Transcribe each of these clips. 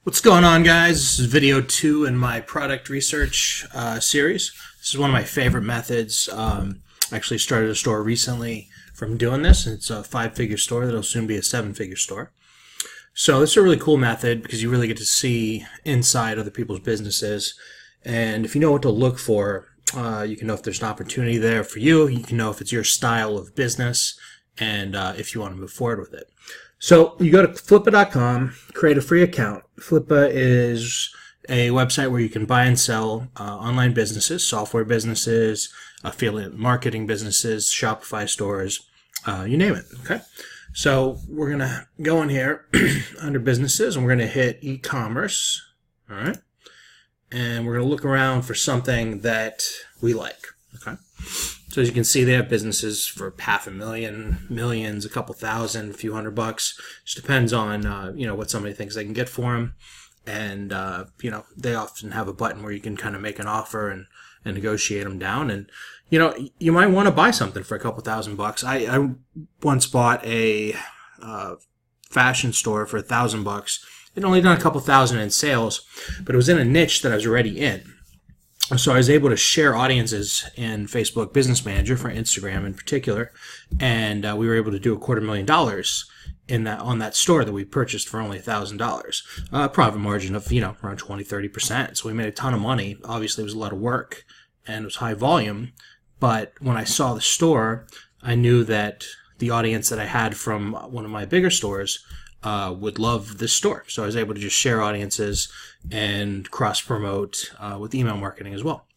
What's going on, guys? This is video 2 in my product research series. This is one of my favorite methods. I actually started a store recently from doing this. It's a 5-figure store that'll soon be a 7-figure store. So this is a really cool method because you really get to see inside other people's businesses. And if you know what to look for, you can know if there's an opportunity there for you. You can know if it's your style of business and if you want to move forward with it. So you go to flippa.com, create a free account. Flippa is a website where you can buy and sell online businesses, software businesses, affiliate marketing businesses, Shopify stores, you name it. Okay. So we're going to go in here under businesses and we're going to hit e-commerce. All right. And we're going to look around for something that we like. Okay. So as you can see, they have businesses for $500,000, millions, a couple thousand, a few $100. Just depends on, what somebody thinks they can get for them. And, they often have a button where you can kind of make an offer and negotiate them down. And, you might want to buy something for a couple $1,000. I once bought a fashion store for $1,000. It only done a couple thousand in sales, but it was in a niche that I was already in. So I was able to share audiences in Facebook Business Manager for Instagram in particular, and we were able to do $250,000 on that store that we purchased for only $1,000. Profit margin of around 20-30%. So we made a ton of money. Obviously, it was a lot of work and it was high volume. But when I saw the store, I knew that the audience that I had from one of my bigger stores would love this store. So I was able to just share audiences and cross-promote with email marketing as well.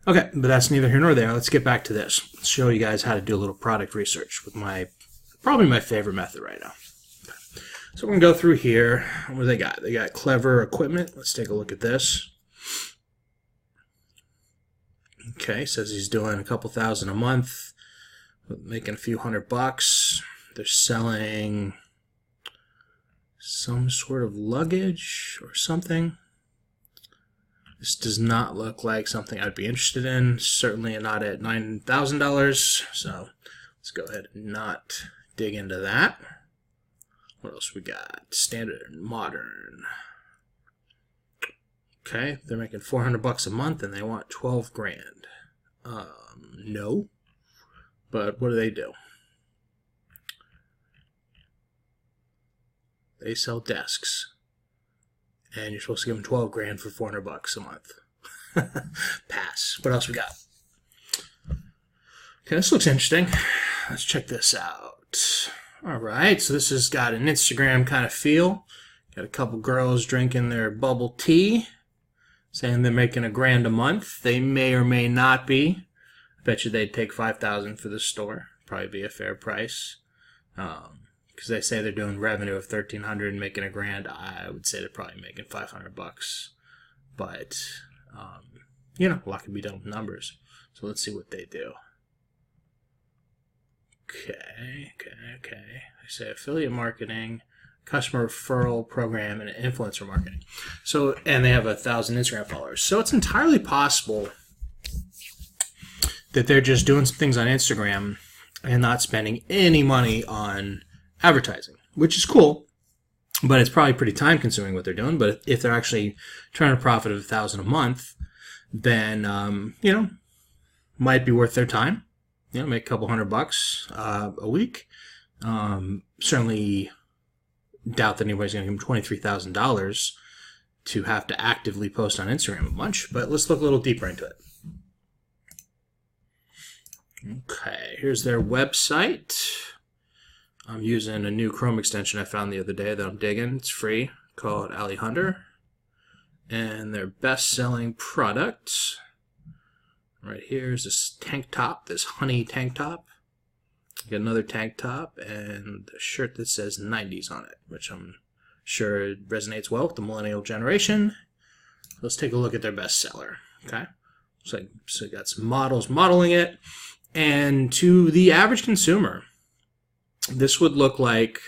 Okay, but that's neither here nor there. Let's get back to this. Let's show you guys how to do a little product research with probably my favorite method right now. Okay. So we're going to go through here. What do they got? They got clever equipment. Let's take a look at this. Okay, says he's doing a couple thousand a month, making a few $100. They're selling some sort of luggage or something. This does not look like something I'd be interested in. Certainly not at $9,000. So let's go ahead and not dig into that. What else we got? Standard and modern. Okay, they're making $400 a month and they want 12 grand. No. But what do? They sell desks, and you're supposed to give them 12 grand for $400 a month. Pass. What else we got? Okay, this looks interesting. Let's check this out. All right, so this has got an Instagram kind of feel. Got a couple girls drinking their bubble tea, saying they're making $1 grand a month. They may or may not be. I bet you they'd take $5,000 for this store. Probably be a fair price. Because they say they're doing revenue of $1,300 and making $1 grand. I would say they're probably making $500. But, a lot can be done with numbers. So let's see what they do. Okay. I say affiliate marketing, customer referral program, and influencer marketing. So, and they have 1,000 Instagram followers. So it's entirely possible that they're just doing some things on Instagram and not spending any money on advertising, which is cool, but it's probably pretty time consuming what they're doing. But if they're actually trying to profit of $1,000 a month, then might be worth their time. Make a couple $100 a week. Certainly doubt that anybody's going to give them $23,000 to have to actively post on Instagram a bunch. But let's look a little deeper into it. Okay, here's their website. I'm using a new Chrome extension I found the other day that I'm digging. It's free, called Ali Hunter. And their best-selling products. Right here is this tank top, this honey tank top. Got another tank top and a shirt that says 90s on it, which I'm sure resonates well with the millennial generation. Let's take a look at their bestseller. Okay, so you got some models modeling it. And to the average consumer, this would look like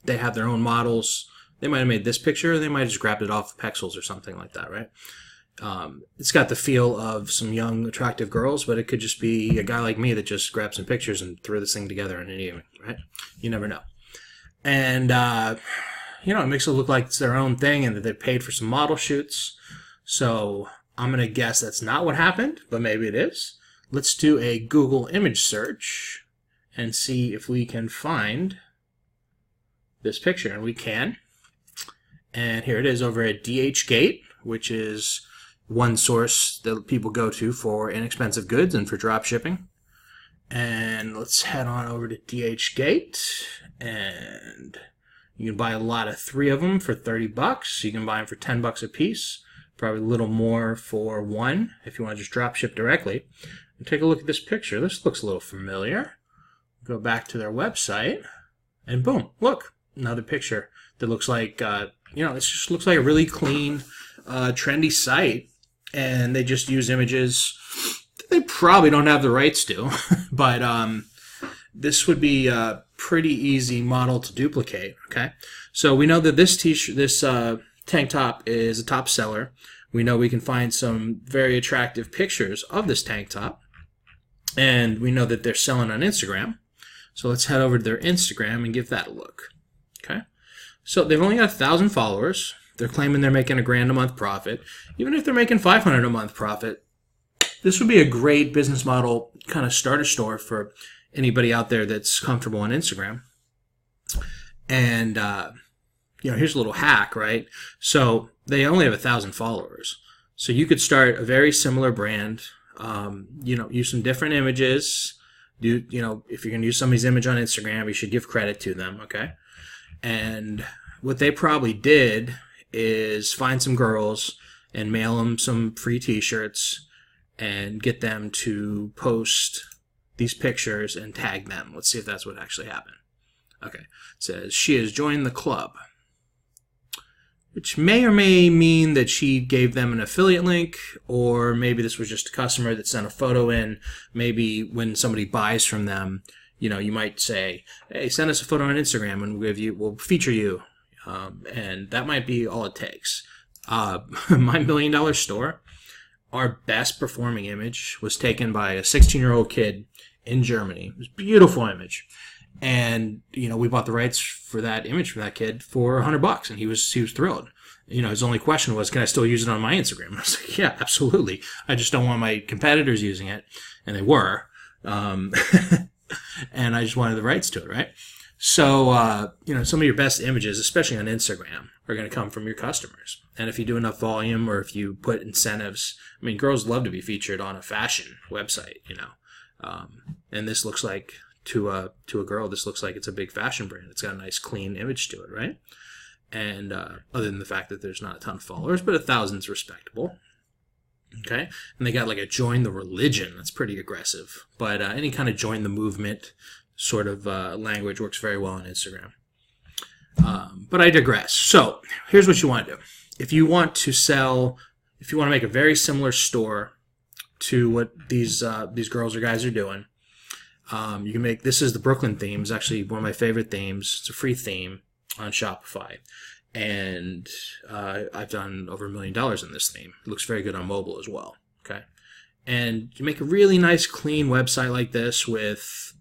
they have their own models. They might have made this picture. They might have just grabbed it off of Pexels or something like that, right? It's got the feel of some young, attractive girls, but it could just be a guy like me that just grabbed some pictures and threw this thing together in an evening, right? You never know. And, it makes it look like it's their own thing and that they paid for some model shoots. So I'm going to guess that's not what happened, but maybe it is. Let's do a Google image search and see if we can find this picture. And we can. And here it is over at DHgate, which is one source that people go to for inexpensive goods and for drop shipping. And let's head on over to DHgate, and you can buy a lot of 3 of them for $30. You can buy them for $10 a piece, probably a little more for one if you want to just drop ship directly. And take a look at this picture. This looks a little familiar. Go back to their website, and boom, look, another picture that looks like, it just looks like a really clean, trendy site, and they just use images they probably don't have the rights to, but this would be a pretty easy model to duplicate. Okay, so we know that this t-shirt, this tank top is a top seller. We know we can find some very attractive pictures of this tank top, and we know that they're selling on Instagram. So let's head over to their Instagram and give that a look. Okay, so they've only got 1,000 followers. They're claiming they're making $1,000 a month profit. Even if they're making $500 a month profit, this would be a great business model kind of starter store for anybody out there that's comfortable on Instagram. And, here's a little hack, right? So they only have 1,000 followers. So you could start a very similar brand, use some different images. If you're going to use somebody's image on Instagram, you should give credit to them, okay? And what they probably did is find some girls and mail them some free t-shirts and get them to post these pictures and tag them. Let's see if that's what actually happened. Okay, it says she has joined the club, which may or may mean that she gave them an affiliate link, or maybe this was just a customer that sent a photo in. Maybe when somebody buys from them, you might say, hey, send us a photo on Instagram and we'll feature you. And that might be all it takes. My $1 million store, our best performing image was taken by a 16-year-old kid in Germany. It was a beautiful image. And, we bought the rights for that image from that kid for $100, and he was thrilled. His only question was, can I still use it on my Instagram? I was like, yeah, absolutely. I just don't want my competitors using it. And they were. And I just wanted the rights to it, right? So, some of your best images, especially on Instagram, are going to come from your customers. And if you do enough volume, or if you put incentives, girls love to be featured on a fashion website, and this looks like, to a girl, this looks like it's a big fashion brand. It's got a nice, clean image to it, right? And other than the fact that there's not a ton of followers, but 1,000's respectable. Okay? And they got like a join the religion. That's pretty aggressive. But any kind of join the movement sort of language works very well on Instagram. But I digress. So here's what you want to do. If you want to make a very similar store to what these girls or guys are doing, you can make, this is the Brooklyn theme. It's actually one of my favorite themes. It's a free theme on Shopify. And I've done over $1 million in this theme. It looks very good on mobile as well. Okay. And you make a really nice, clean website like this with,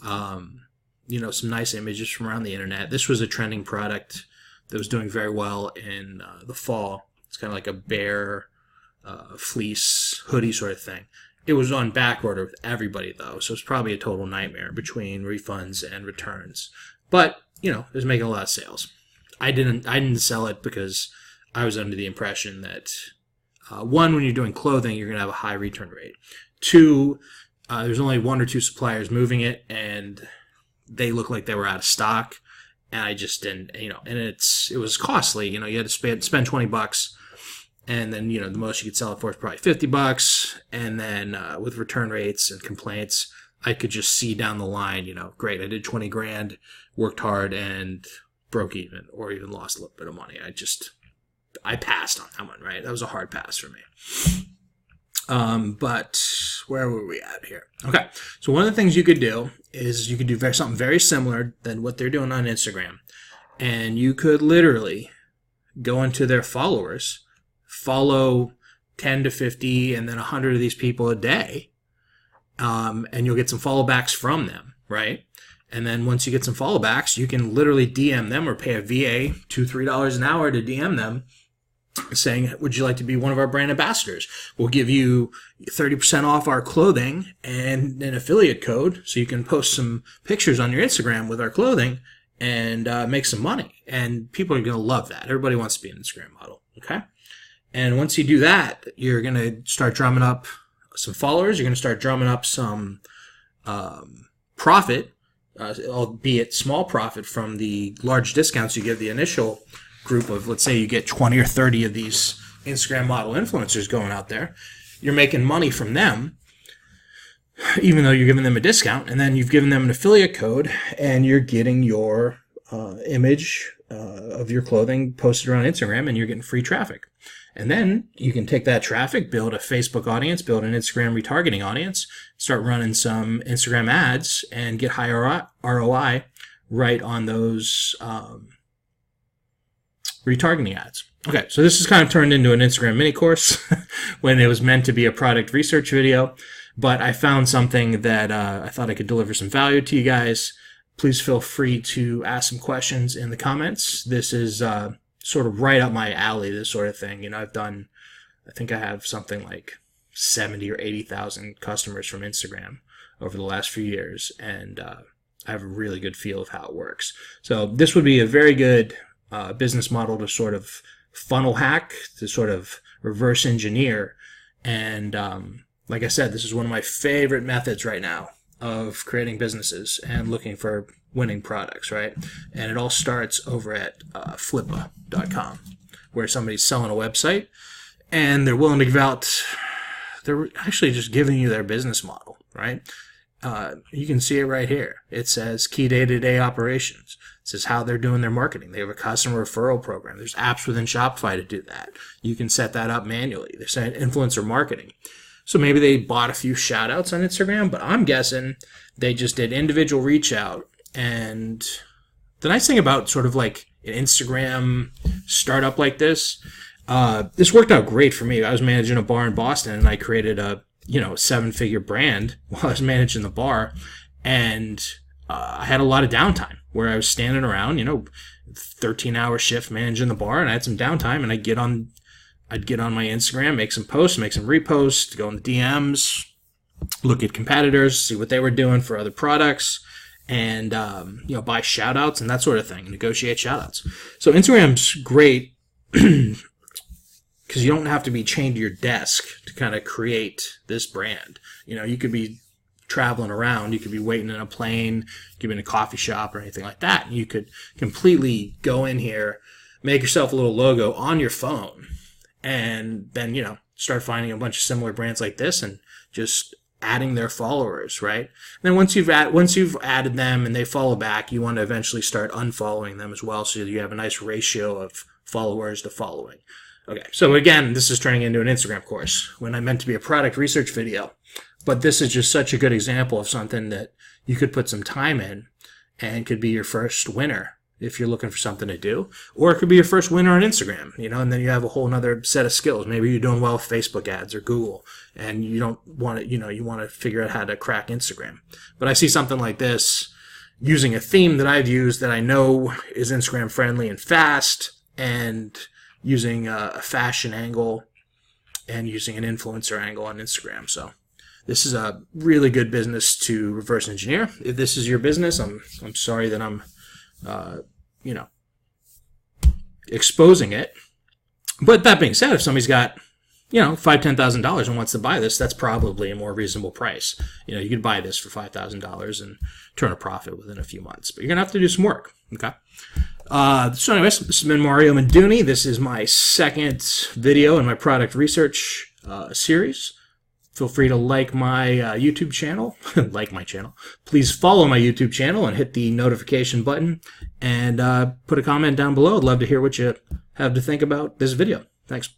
some nice images from around the internet. This was a trending product that was doing very well in the fall. It's kind of like a bear fleece hoodie sort of thing. It was on back order with everybody, though, so it's probably a total nightmare between refunds and returns. But, it was making a lot of sales. I didn't sell it because I was under the impression that, one, when you're doing clothing, you're going to have a high return rate. Two, there's only 1 or 2 suppliers moving it, and they look like they were out of stock. And I just didn't, and it was costly. You had to spend $20. And then, the most you could sell it for is probably $50. And then with return rates and complaints, I could just see down the line, great, I did 20 grand, worked hard, and broke even, or even lost a little bit of money. I passed on that one, right? That was a hard pass for me. But where were we at here? Okay, so one of the things you could do is you could do something very similar than what they're doing on Instagram. And you could literally go into their followers, follow 10 to 50 and then 100 of these people a day, and you'll get some follow backs from them, right? And then once you get some follow backs, you can literally DM them or pay a VA $2-3 an hour to DM them saying, would you like to be one of our brand ambassadors? We'll give you 30% off our clothing and an affiliate code so you can post some pictures on your Instagram with our clothing and make some money. And people are going to love that. Everybody wants to be an Instagram model. Okay. And once you do that, you're going to start drumming up some followers. You're going to start drumming up some profit, albeit small profit, from the large discounts you give the initial group of, let's say you get 20 or 30 of these Instagram model influencers going out there. You're making money from them, even though you're giving them a discount, and then you've given them an affiliate code, and you're getting your image of your clothing posted around Instagram, and you're getting free traffic. And then you can take that traffic, build a Facebook audience, build an Instagram retargeting audience, start running some Instagram ads, and get higher ROI right on those retargeting ads. Okay, so this is kind of turned into an Instagram mini course when it was meant to be a product research video, but I found something that I thought I could deliver some value to you guys. Please feel free to ask some questions in the comments. This is sort of right up my alley, this sort of thing. You know, I think I have something like 70 or 80,000 customers from Instagram over the last few years, and I have a really good feel of how it works. So this would be a very good business model to sort of funnel hack, to sort of reverse engineer. And like I said, this is one of my favorite methods right now of creating businesses and looking for winning products, right? And it all starts over at flippa.com, where somebody's selling a website and they're willing to give out, they're actually just giving you their business model, right? You can see it right here. It says key day-to-day operations. It says how they're doing their marketing. They have a customer referral program. There's apps within Shopify to do that. You can set that up manually. They're saying influencer marketing. So maybe they bought a few shout outs on Instagram, but I'm guessing they just did individual reach out. And the nice thing about sort of like an Instagram startup like this, this worked out great for me. I was managing a bar in Boston, and I created a 7-figure brand while I was managing the bar, and I had a lot of downtime where I was standing around, 13-hour shift managing the bar, and I had some downtime, and I'd get on my Instagram, make some posts, make some reposts, go in the DMs, look at competitors, see what they were doing for other products, and buy shout outs and that sort of thing, negotiate shout outs. So Instagram's great because you don't have to be chained to your desk to kind of create this brand. You could be traveling around, you could be waiting in a plane, you could be in a coffee shop or anything like that, and you could completely go in here, make yourself a little logo on your phone, and then start finding a bunch of similar brands like this and just adding their followers, right? And then once you've added them and they follow back, you want to eventually start unfollowing them as well, so you have a nice ratio of followers to following. Okay, so again, this is turning into an Instagram course when I meant to be a product research video. But this is just such a good example of something that you could put some time in and could be your first winner if you're looking for something to do. Or it could be your first winner on Instagram, and then you have a whole other set of skills. Maybe you're doing well with Facebook ads or Google, and you don't want to, you want to figure out how to crack Instagram. But I see something like this using a theme that I've used that I know is Instagram friendly and fast, and using a fashion angle and using an influencer angle on Instagram. So this is a really good business to reverse engineer. If this is your business, I'm sorry that I'm exposing it. But that being said, if somebody's got $5,000-$10,000 and wants to buy this, that's probably a more reasonable price. You could buy this for $5,000 and turn a profit within a few months, but you're gonna have to do some work. Okay. So anyways, this has been Mario Manduni. This is my second video in my product research series. Feel free to like my YouTube channel, like my channel. Please follow my YouTube channel and hit the notification button, and put a comment down below. I'd love to hear what you have to think about this video. Thanks.